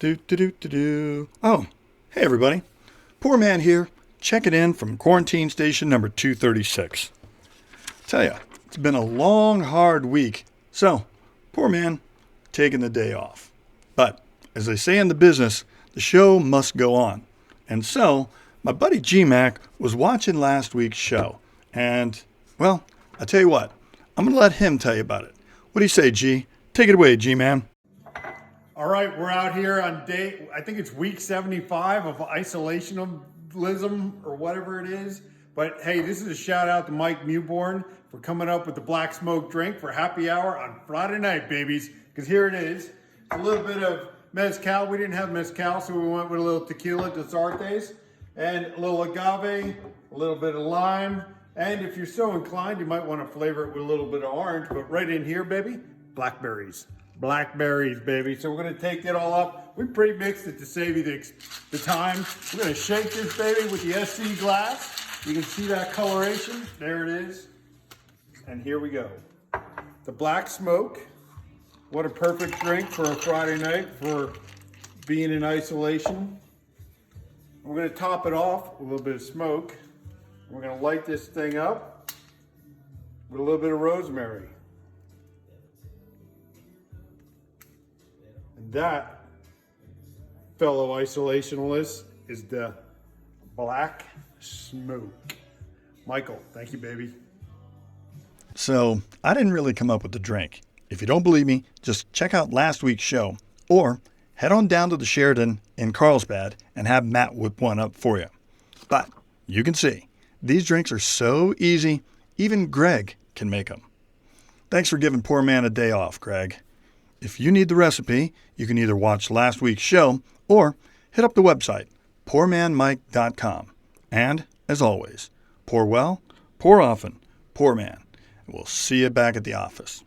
Oh, hey everybody. Poor Man here, checking in from quarantine station number 236. Tell ya, it's been a long, hard week, so poor man taking the day off. But as they say in the business, the show must go on. And so my buddy G-Mac was watching last week's show, and well, I tell you what, I'm gonna let him tell you about it. What do you say, G? Take it away, G-Man. All right, we're out here on day, I think it's week 75 of isolationism or whatever it is. But hey, this is a shout out to Mike Mewborn for coming up with the black smoke drink for happy hour on Friday night, babies. Because here it is, a little bit of mezcal. We didn't have mezcal, so we went with a little tequila desartes and a little agave, a little bit of lime. And if you're so inclined, you might want to flavor it with a little bit of orange. But right in here, baby, blackberries. Blackberries, baby. So we're going to take it all up. We pre-mixed it to save you the time. We're going to shake this baby with the SC glass. You can see that coloration. There it is. And here we go. The black smoke. What a perfect drink for a Friday night for being in isolation. We're going to top it off with a little bit of smoke. We're going to light this thing up with a little bit of rosemary. That, fellow isolationalists, is the black smoke. Michael, thank you, baby. So, I didn't really come up with the drink. If you don't believe me, just check out last week's show, or head on down to the Sheraton in Carlsbad and have Matt whip one up for you. But you can see, these drinks are so easy, even Greg can make them. Thanks for giving poor man a day off, Greg. If you need the recipe, you can either watch last week's show or hit up the website, Pourmanmike.com. And, as always, pour well, pour often, poor man. We'll see you back at the office.